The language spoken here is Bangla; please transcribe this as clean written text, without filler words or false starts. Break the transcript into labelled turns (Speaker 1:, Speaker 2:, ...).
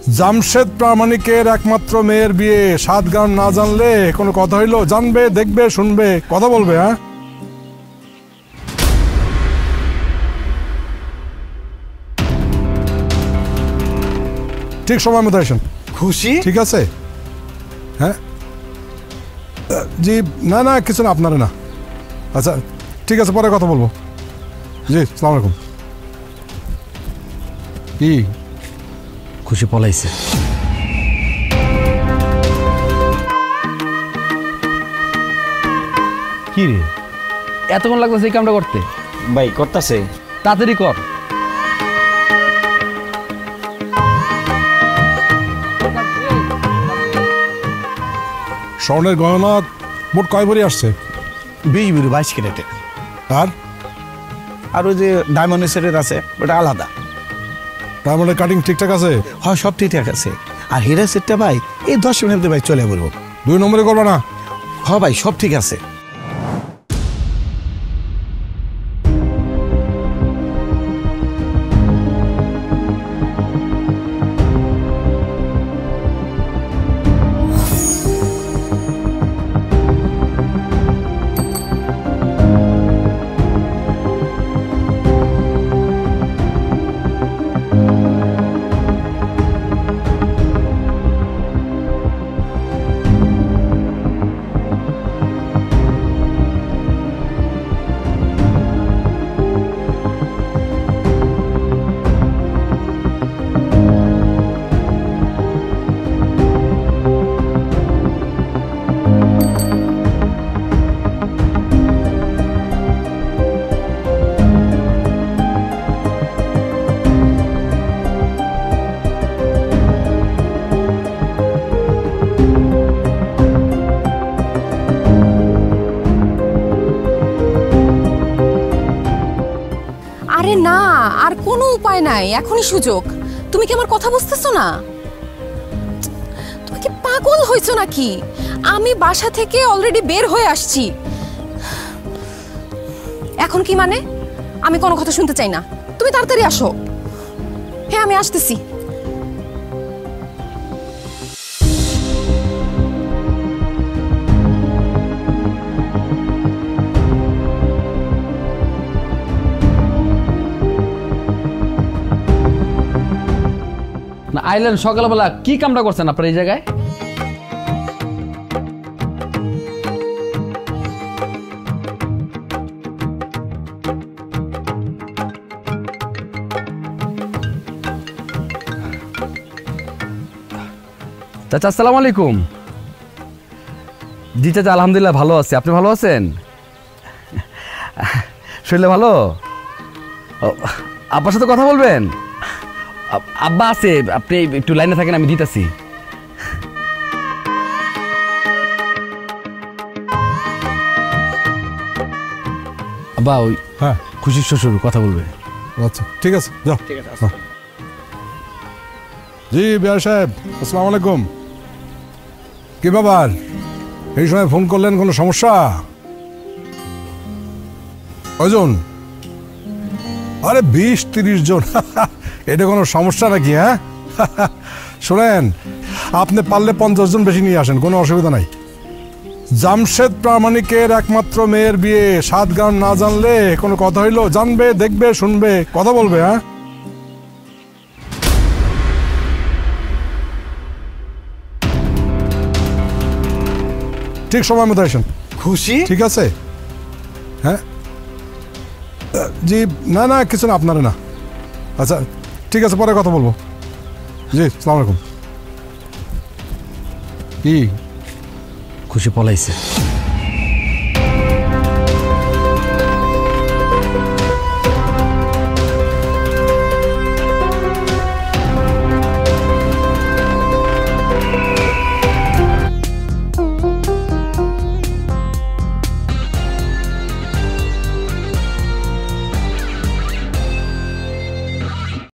Speaker 1: জামশেদ প্রামাণিকের একমাত্র মেয়ের বিয়ে, সাত গান না জানলে কোনো কথা হইলো? জানবে, দেখবে, শুনবে, কথা বলবে। হ্যাঁ, ঠিক সময় মতো আসেন।
Speaker 2: খুশি?
Speaker 1: ঠিক আছে। হ্যাঁ জি, না না কিছু না, আপনারা না। আচ্ছা ঠিক আছে, পরে কথা বলবো। জি, আসসালামু আলাইকুম। কি
Speaker 2: খুশি পলাইছে?
Speaker 3: কি রে, এতক্ষণ লাগতেছে এই কামটা করতে?
Speaker 2: ভাই করতেছে,
Speaker 3: তাড়াতাড়ি কর।
Speaker 1: স্বর্ণের গয়না মোট কয় ভরি আসছে?
Speaker 2: 20 ভরি 22 ক্যারেটের।
Speaker 1: আর
Speaker 2: আর ওই যে ডায়মন্ড সেটের আছে, ওটা আলাদা।
Speaker 1: ডায়মন্ডের কাটিং ঠিকঠাক আছে?
Speaker 2: হয়, সব ঠিকঠাক আছে। আর হীরা সেটটা ভাই এই 10 মিনিটে ভাই চলে বলবো।
Speaker 1: 2 নম্বরে করবে না?
Speaker 2: হ্যাঁ ভাই, সব ঠিক আছে।
Speaker 4: আরে না, আর কোনো উপায় নাই, এখনই সুযোগ। তুমি কি আমার কথা বুঝতেছো না? তুমি কি পাগল হয়েছো নাকি? আমি বাসা থেকে অলরেডি বের হয়ে আসছি। এখন কি মানে? আমি কোনো কথা শুনতে চাই না, তুমি তাড়াতাড়ি আসো। হ্যাঁ, আমি আসতেছি।
Speaker 3: না, আইলেন সকালবেলা, কি কামটা করছেন আপনার এই জায়গায়? চাচা আসসালামু আলাইকুম। জি চাচা, আলহামদুলিল্লাহ ভালো আছি। আপনি ভালো আছেন? শরীরে ভালো? আব্বার সাথে কথা বলবেন? আব্বা আছে, আপনি একটু লাইনে থাকেন, আমি দিতেছি। আব্বা ওই
Speaker 1: হ্যাঁ,
Speaker 3: খুশির শ্বশুর কথা বলবে।
Speaker 1: আচ্ছা ঠিক আছে, যাও।
Speaker 2: ঠিক আছে।
Speaker 1: জি বিআর সাহেব, আসসালামু আলাইকুম। কি ব্যাপার, এই সময় ফোন করলেন? কোনো সমস্যা? কয়জন? আরে 20-30 জন। এটা কোনো সমস্যা নাকি? হ্যাঁ শোনেন, আপনি পারলে 50 জন বেশি নিয়ে আসেন, কোনো অসুবিধা নাই। জামশেদ প্রামাণিকের একমাত্র মেয়ের বিয়ে, সাত গান না জানলে কোনো কথা হইলো? জানবে, দেখবে, শুনবে, কথা বলবে। হ্যাঁ, ঠিক সময় মতো আসেন।
Speaker 2: খুশি?
Speaker 1: ঠিক আছে। হ্যাঁ জি, না না কিছু না, আপনারা না। আচ্ছা ঠিক আছে, পরে কথা বলবো। জি, আসসালামু আলাইকুম। কি
Speaker 3: খুশি পলাইছে?